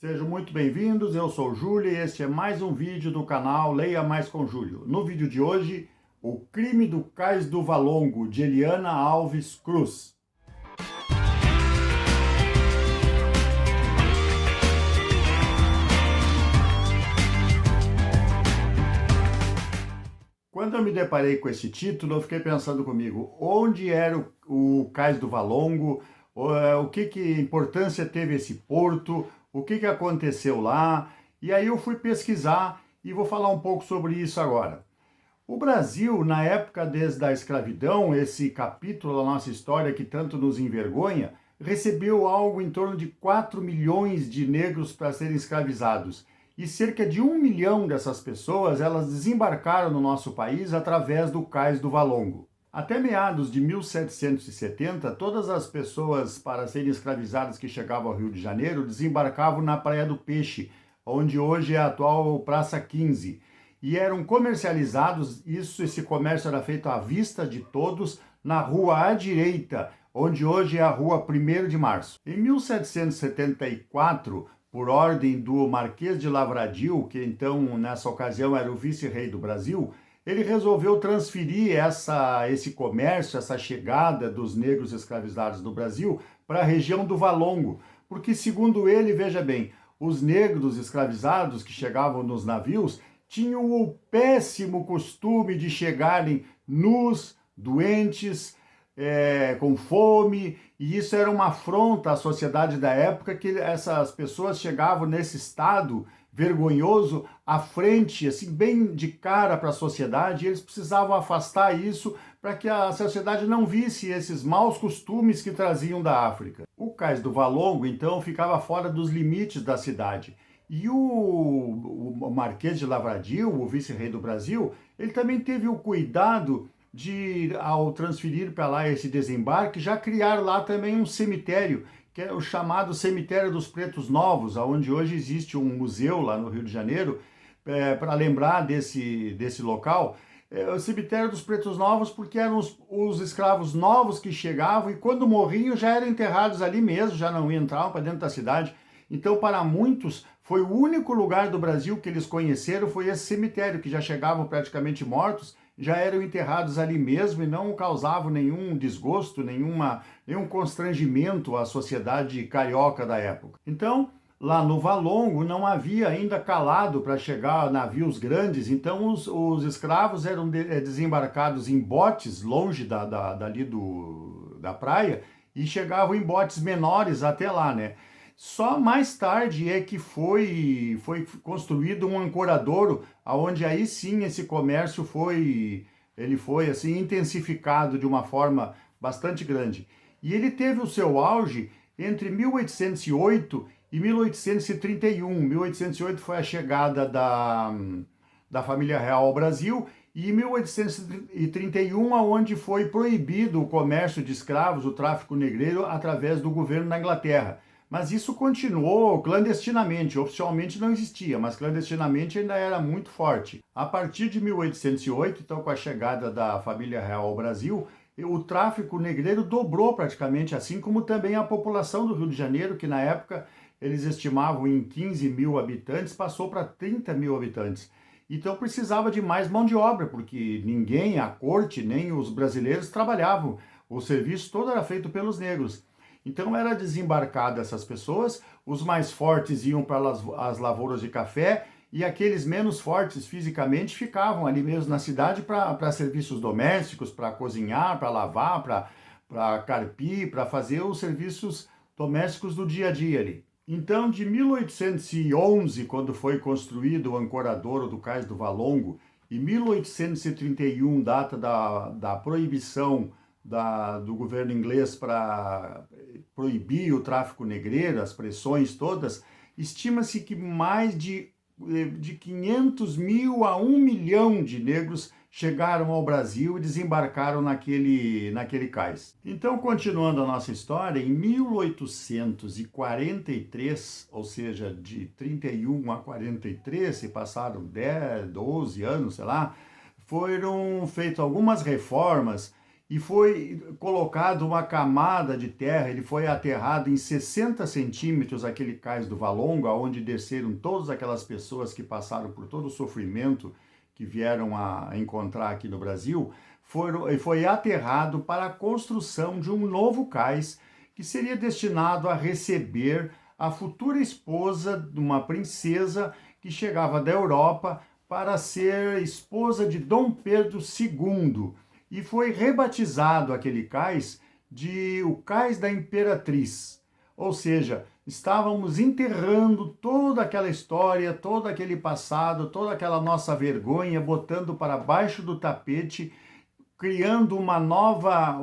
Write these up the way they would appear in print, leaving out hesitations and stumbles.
Sejam muito bem-vindos, eu sou o Júlio e este é mais um vídeo do canal Leia Mais com Júlio. No vídeo de hoje, o crime do Cais do Valongo, de Eliana Alves Cruz. Quando eu me deparei com esse título, eu fiquei pensando comigo, onde era o Cais do Valongo, o que importância teve esse porto, o que aconteceu lá, e aí eu fui pesquisar e vou falar um pouco sobre isso agora. O Brasil, na época desde a escravidão, esse capítulo da nossa história que tanto nos envergonha, recebeu algo em torno de 4 milhões de negros para serem escravizados. E cerca de 1 milhão dessas pessoas, elas desembarcaram no nosso país através do Cais do Valongo. Até meados de 1770, todas as pessoas para serem escravizadas que chegavam ao Rio de Janeiro desembarcavam na Praia do Peixe, onde hoje é a atual Praça 15. E eram comercializados, esse comércio era feito à vista de todos, na rua à direita, onde hoje é a rua 1º de Março. Em 1774, por ordem do Marquês de Lavradio, que então nessa ocasião era o vice-rei do Brasil, ele resolveu transferir esse comércio, essa chegada dos negros escravizados do Brasil para a região do Valongo, porque segundo ele, veja bem, os negros escravizados que chegavam nos navios tinham o péssimo costume de chegarem nus, doentes, com fome, e isso era uma afronta à sociedade da época, que essas pessoas chegavam nesse estado vergonhoso, à frente, assim, bem de cara para a sociedade, e eles precisavam afastar isso para que a sociedade não visse esses maus costumes que traziam da África. O Cais do Valongo, então, ficava fora dos limites da cidade. E o Marquês de Lavradio, o vice-rei do Brasil, ele também teve o cuidado de, ao transferir para lá esse desembarque, já criar lá também um cemitério, que é o chamado Cemitério dos Pretos Novos, onde hoje existe um museu lá no Rio de Janeiro, para lembrar desse local. O Cemitério dos Pretos Novos, porque eram os escravos novos que chegavam e quando morriam já eram enterrados ali mesmo, já não entravam para dentro da cidade. Então, para muitos, foi o único lugar do Brasil que eles conheceram, foi esse cemitério, que já chegavam praticamente mortos, já eram enterrados ali mesmo e não causavam nenhum desgosto, nenhum constrangimento à sociedade carioca da época. Então, lá no Valongo não havia ainda calado para chegar a navios grandes, então os escravos eram desembarcados em botes longe dali da praia e chegavam em botes menores até lá, né? Só mais tarde é que foi construído um ancoradouro, onde aí sim esse comércio foi assim intensificado de uma forma bastante grande. E ele teve o seu auge entre 1808 e 1831. 1808 foi a chegada da família real ao Brasil, e em 1831, onde foi proibido o comércio de escravos, o tráfico negreiro, através do governo da Inglaterra. Mas isso continuou clandestinamente, oficialmente não existia, mas clandestinamente ainda era muito forte. A partir de 1808, então com a chegada da família real ao Brasil, o tráfico negreiro dobrou praticamente, assim como também a população do Rio de Janeiro, que na época eles estimavam em 15 mil habitantes, passou para 30 mil habitantes. Então precisava de mais mão de obra, porque ninguém, a corte, nem os brasileiros trabalhavam. O serviço todo era feito pelos negros. Então era desembarcado essas pessoas, os mais fortes iam para as lavouras de café e aqueles menos fortes fisicamente ficavam ali mesmo na cidade para serviços domésticos, para cozinhar, para lavar, para carpir, para fazer os serviços domésticos do dia a dia ali. Então, de 1811, quando foi construído o ancoradouro do Cais do Valongo, e 1831, data da proibição do governo inglês para proibir o tráfico negreiro, as pressões todas, estima-se que mais de 500 mil a 1 milhão de negros chegaram ao Brasil e desembarcaram naquele cais. Então, continuando a nossa história, em 1843, ou seja, de 31 a 43, se passaram 10, 12 anos, sei lá, foram feitas algumas reformas e foi colocado uma camada de terra, ele foi aterrado em 60 centímetros, aquele cais do Valongo, onde desceram todas aquelas pessoas que passaram por todo o sofrimento que vieram a encontrar aqui no Brasil, foi aterrado para a construção de um novo cais que seria destinado a receber a futura esposa de uma princesa que chegava da Europa para ser esposa de Dom Pedro II. E foi rebatizado aquele cais de o Cais da Imperatriz. Ou seja, estávamos enterrando toda aquela história, todo aquele passado, toda aquela nossa vergonha, botando para baixo do tapete, criando uma nova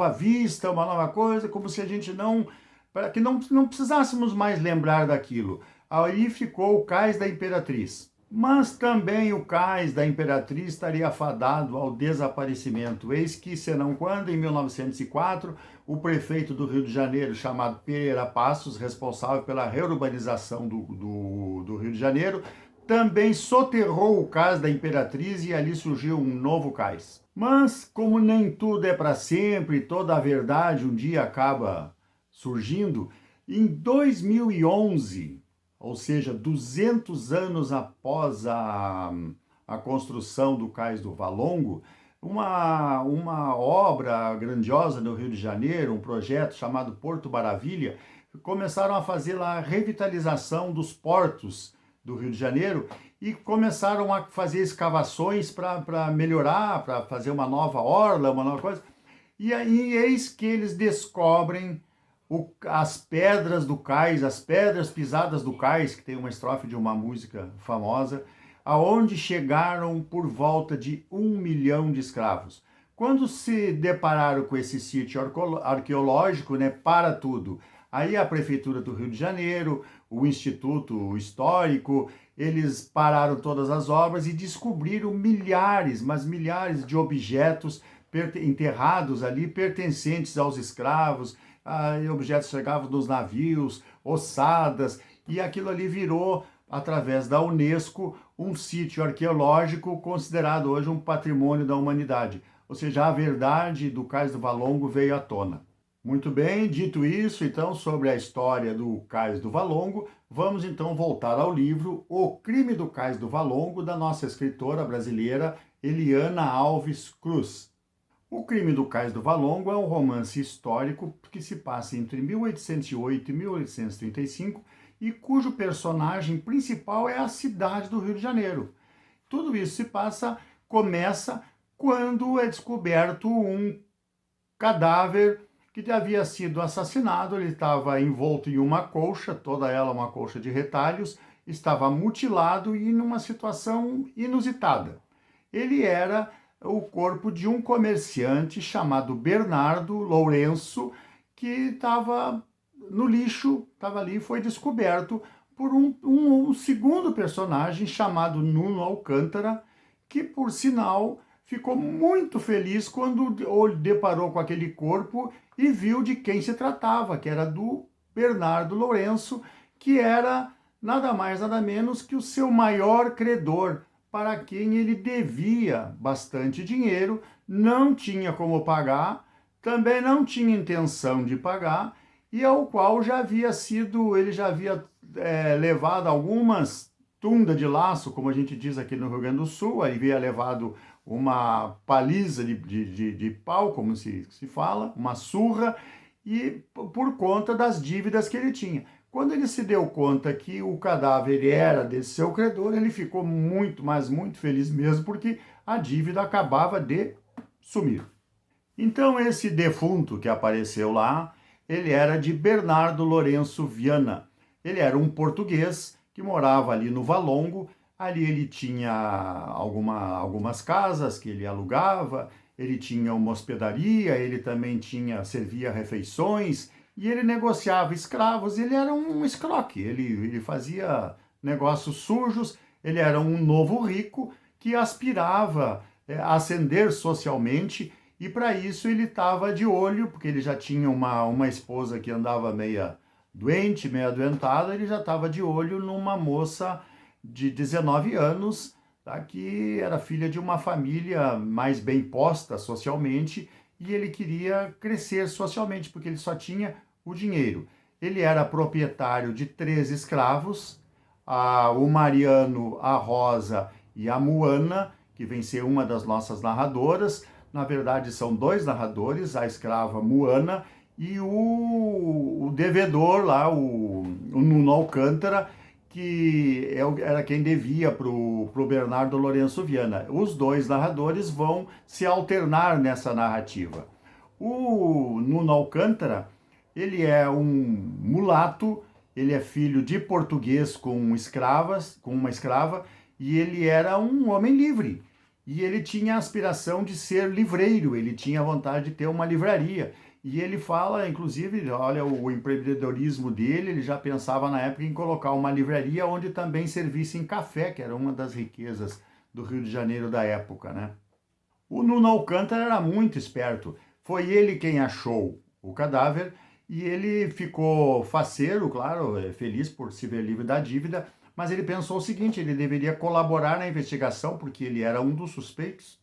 vista, uma nova coisa, como se a gente não, para que não precisássemos mais lembrar daquilo. Aí ficou o Cais da Imperatriz. Mas também o Cais da Imperatriz estaria fadado ao desaparecimento. Eis que, senão quando, em 1904, o prefeito do Rio de Janeiro, chamado Pereira Passos, responsável pela reurbanização do Rio de Janeiro, também soterrou o Cais da Imperatriz e ali surgiu um novo cais. Mas, como nem tudo é para sempre, toda a verdade um dia acaba surgindo, em 2011, ou seja, 200 anos após a construção do Cais do Valongo, uma obra grandiosa no Rio de Janeiro, um projeto chamado Porto Maravilha, começaram a fazer lá a revitalização dos portos do Rio de Janeiro e começaram a fazer escavações para melhorar, para fazer uma nova orla, uma nova coisa. E aí eis que eles descobrem as pedras do cais, as pedras pisadas do cais, que tem uma estrofe de uma música famosa, aonde chegaram por volta de 1 milhão de escravos. Quando se depararam com esse sítio arqueológico, né, para tudo, aí a Prefeitura do Rio de Janeiro, o Instituto Histórico, eles pararam todas as obras e descobriram milhares, mas milhares de objetos enterrados ali, pertencentes aos escravos, objetos chegavam nos navios, ossadas, e aquilo ali virou, através da Unesco, um sítio arqueológico considerado hoje um patrimônio da humanidade. Ou seja, a verdade do Cais do Valongo veio à tona. Muito bem, dito isso, então, sobre a história do Cais do Valongo, vamos então voltar ao livro O Crime do Cais do Valongo, da nossa escritora brasileira Eliana Alves Cruz. O Crime do Cais do Valongo é um romance histórico que se passa entre 1808 e 1835 e cujo personagem principal é a cidade do Rio de Janeiro. Tudo isso começa quando é descoberto um cadáver que havia sido assassinado. Ele estava envolto em uma colcha, toda ela uma colcha de retalhos, estava mutilado e numa situação inusitada. Ele era o corpo de um comerciante chamado Bernardo Lourenço, que estava no lixo, estava ali e foi descoberto por um segundo personagem chamado Nuno Alcântara, que, por sinal, ficou muito feliz quando deparou com aquele corpo e viu de quem se tratava, que era do Bernardo Lourenço, que era nada mais, nada menos que o seu maior credor, para quem ele devia bastante dinheiro, não tinha como pagar, também não tinha intenção de pagar, e ao qual ele já havia levado algumas tundas de laço, como a gente diz aqui no Rio Grande do Sul, aí havia levado uma paliza de pau, como se fala, uma surra, e por conta das dívidas que ele tinha. Quando ele se deu conta que o cadáver era desse seu credor, ele ficou muito, mas muito feliz mesmo, porque a dívida acabava de sumir. Então, esse defunto que apareceu lá, ele era de Bernardo Lourenço Viana. Ele era um português que morava ali no Valongo. Ali ele tinha algumas casas que ele alugava, ele tinha uma hospedaria, ele também servia refeições, e ele negociava escravos. Ele era um escroque, ele fazia negócios sujos. Ele era um novo rico que aspirava a ascender socialmente, e para isso ele estava de olho, porque ele já tinha uma esposa que andava meia doente, meia adoentada. Ele já estava de olho numa moça de 19 anos, tá? Que era filha de uma família mais bem posta socialmente e ele queria crescer socialmente porque ele só tinha o dinheiro. Ele era proprietário de 3 escravos, o Mariano, a Rosa e a Moana, que vem ser uma das nossas narradoras. Na verdade, são 2 narradores, a escrava Moana e o devedor lá, o Nuno Alcântara, que era quem devia para o Bernardo Lourenço Viana. Os 2 narradores vão se alternar nessa narrativa. O Nuno Alcântara, ele é um mulato, ele é filho de português com uma escrava, e ele era um homem livre. E ele tinha a aspiração de ser livreiro, ele tinha vontade de ter uma livraria. E ele fala, inclusive, olha o empreendedorismo dele, ele já pensava na época em colocar uma livraria onde também servissem café, que era uma das riquezas do Rio de Janeiro da época, né? O Nuno Alcântara era muito esperto. Foi ele quem achou o cadáver e ele ficou faceiro, claro, feliz por se ver livre da dívida, mas ele pensou o seguinte, ele deveria colaborar na investigação porque ele era um dos suspeitos,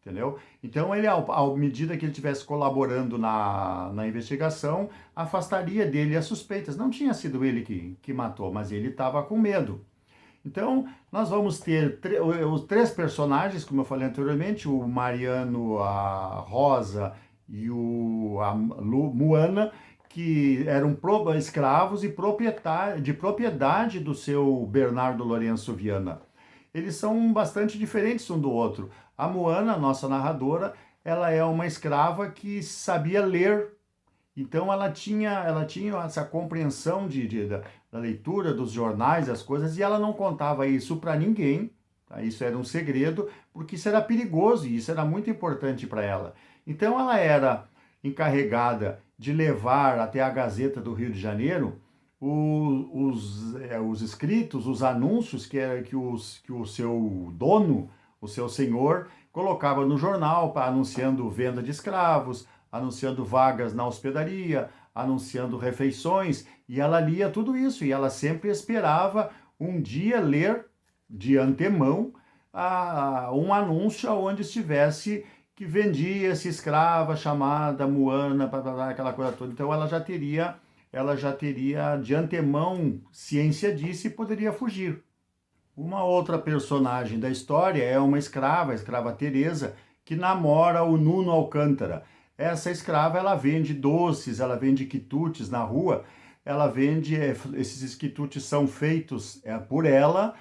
entendeu? Então ele, à medida que ele estivesse colaborando na investigação, afastaria dele as suspeitas. Não tinha sido ele que matou, mas ele estava com medo. Então, nós vamos ter os 3 personagens, como eu falei anteriormente, o Mariano, a Rosa e a Moana, que eram escravos e de propriedade do seu Bernardo Lourenço Viana. Eles são bastante diferentes um do outro. A Moana, nossa narradora, ela é uma escrava que sabia ler, então ela tinha essa compreensão da leitura dos jornais, das coisas, e ela não contava isso para ninguém, tá? Isso era um segredo, porque isso era perigoso e isso era muito importante para ela. Então ela era encarregada de levar até a Gazeta do Rio de Janeiro os escritos, os anúncios que o seu dono, o seu senhor, colocava no jornal, anunciando venda de escravos, anunciando vagas na hospedaria, anunciando refeições, e ela lia tudo isso, e ela sempre esperava um dia ler de antemão um anúncio onde estivesse que vendia-se escrava chamada Moana, aquela coisa toda. Então ela já teria de antemão ciência disso e poderia fugir. Uma outra personagem da história é uma escrava, a escrava Teresa, que namora o Nuno Alcântara. Essa escrava, ela vende doces, ela vende quitutes na rua, ela vende, esses quitutes são feitos por ela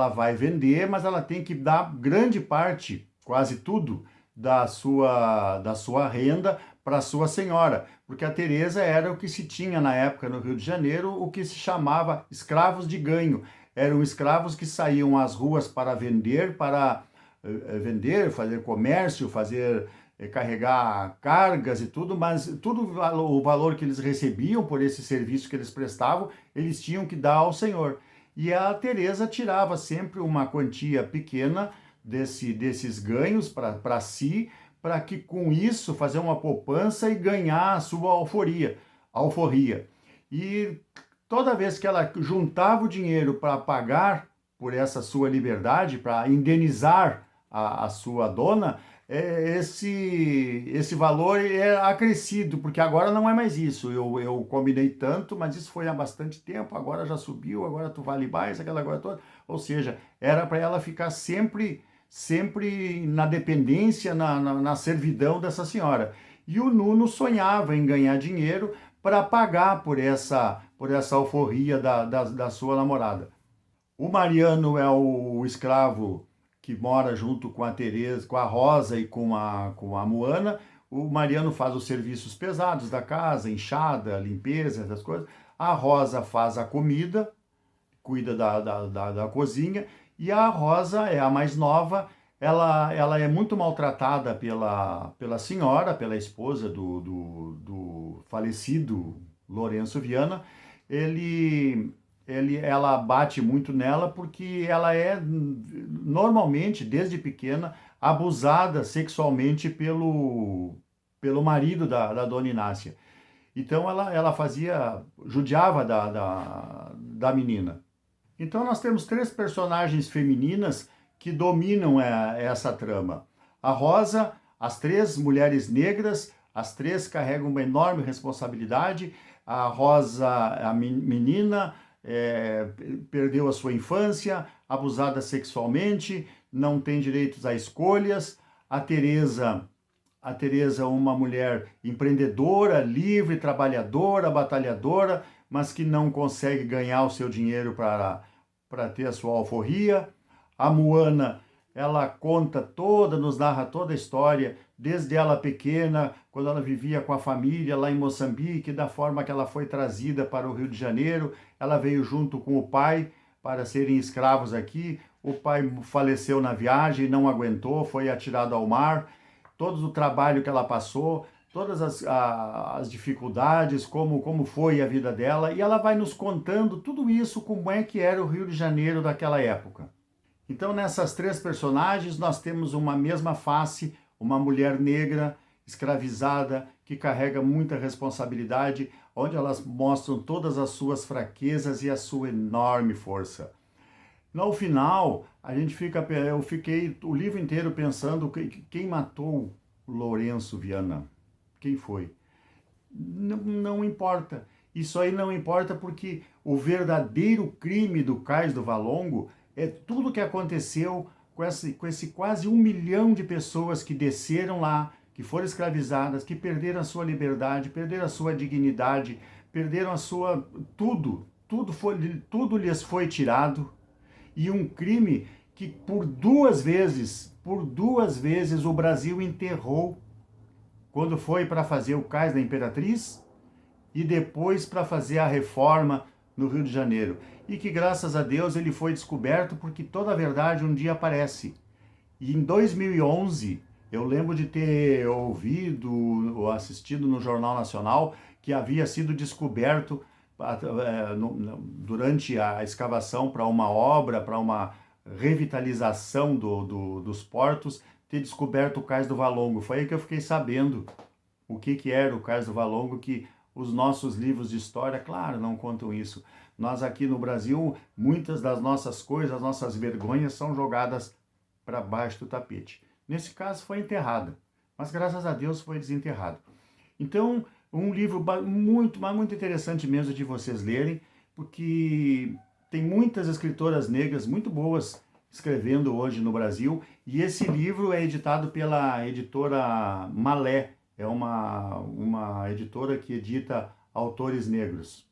vai vender, mas ela tem que dar grande parte, quase tudo, da sua renda para a sua senhora, porque a Teresa era o que se tinha na época no Rio de Janeiro, o que se chamava escravos de ganho. Eram escravos que saíam às ruas para vender, fazer comércio, carregar cargas e tudo, mas tudo o valor que eles recebiam por esse serviço que eles prestavam, eles tinham que dar ao Senhor. E a Teresa tirava sempre uma quantia pequena desses ganhos para si, para que com isso fazer uma poupança e ganhar a sua alforria. E toda vez que ela juntava o dinheiro para pagar por essa sua liberdade, para indenizar a sua dona, esse valor é acrescido, porque agora não é mais isso. Eu combinei tanto, mas isso foi há bastante tempo, agora já subiu, agora tu vale mais, aquela coisa toda. Ou seja, era para ela ficar sempre na dependência, na servidão dessa senhora. E o Nuno sonhava em ganhar dinheiro para pagar por essa alforria da sua namorada. O Mariano é o escravo que mora junto com a Teresa, com a Rosa e com a Moana. O Mariano faz os serviços pesados da casa, enxada, limpeza, essas coisas. A Rosa faz a comida, cuida da cozinha, e a Rosa é a mais nova, ela é muito maltratada pela senhora, pela esposa do falecido Lourenço Viana. Ela bate muito nela porque ela é, normalmente, desde pequena, abusada sexualmente pelo marido da dona Inácia. Então ela judiava da menina. Então nós temos 3 personagens femininas que dominam essa trama. A Rosa, as três mulheres negras, as três carregam uma enorme responsabilidade. A Rosa, a menina, perdeu a sua infância, abusada sexualmente, não tem direitos a escolhas. A Teresa, uma mulher empreendedora, livre, trabalhadora, batalhadora, mas que não consegue ganhar o seu dinheiro para ter a sua alforria. A Moana, ela nos narra toda a história, desde ela pequena, quando ela vivia com a família lá em Moçambique, da forma que ela foi trazida para o Rio de Janeiro. Ela veio junto com o pai para serem escravos aqui. O pai faleceu na viagem, não aguentou, foi atirado ao mar. Todo o trabalho que ela passou, todas as dificuldades, como foi a vida dela, e ela vai nos contando tudo isso, como é que era o Rio de Janeiro daquela época. Então, nessas três personagens, nós temos uma mesma face, uma mulher negra, escravizada, que carrega muita responsabilidade, onde elas mostram todas as suas fraquezas e a sua enorme força. No final, eu fiquei o livro inteiro pensando quem matou Lourenço Viana. Quem foi? Não importa. Isso aí não importa porque o verdadeiro crime do Cais do Valongo é tudo que aconteceu com esse quase 1 milhão de pessoas que desceram lá, que foram escravizadas, que perderam a sua liberdade, perderam a sua dignidade, perderam a sua... tudo lhes foi tirado. E um crime que por duas vezes o Brasil enterrou, quando foi para fazer o Cais da Imperatriz e depois para fazer a reforma no Rio de Janeiro. E que graças a Deus ele foi descoberto, porque toda a verdade um dia aparece. E em 2011, eu lembro de ter ouvido ou assistido no Jornal Nacional que havia sido descoberto durante a escavação para uma obra, para uma revitalização dos portos, ter descoberto o Cais do Valongo. Foi aí que eu fiquei sabendo o que era o Cais do Valongo, que os nossos livros de história, claro, não contam isso. Nós aqui no Brasil, muitas das nossas coisas, as nossas vergonhas são jogadas para baixo do tapete. Nesse caso foi enterrada, mas graças a Deus foi desenterrado. Então, um livro muito, mas muito interessante mesmo de vocês lerem, porque tem muitas escritoras negras muito boas escrevendo hoje no Brasil, e esse livro é editado pela editora Malé, é uma editora que edita autores negros.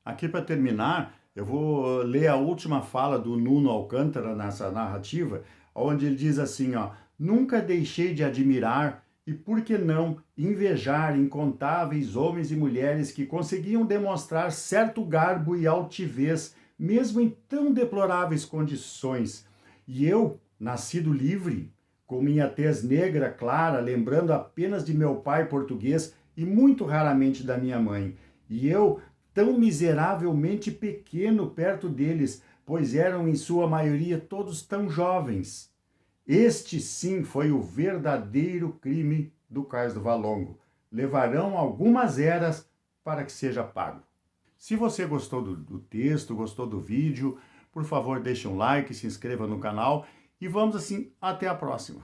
Aqui para terminar, eu vou ler a última fala do Nuno Alcântara nessa narrativa, onde ele diz assim, ó: nunca deixei de admirar e, por que não, invejar incontáveis homens e mulheres que conseguiam demonstrar certo garbo e altivez, mesmo em tão deploráveis condições. E eu, nascido livre, com minha tez negra clara, lembrando apenas de meu pai português e muito raramente da minha mãe. E eu, tão miseravelmente pequeno perto deles, pois eram em sua maioria todos tão jovens. Este sim foi o verdadeiro crime do Cais do Valongo. Levarão algumas eras para que seja pago. Se você gostou do texto, gostou do vídeo, por favor deixe um like, se inscreva no canal e vamos assim até a próxima.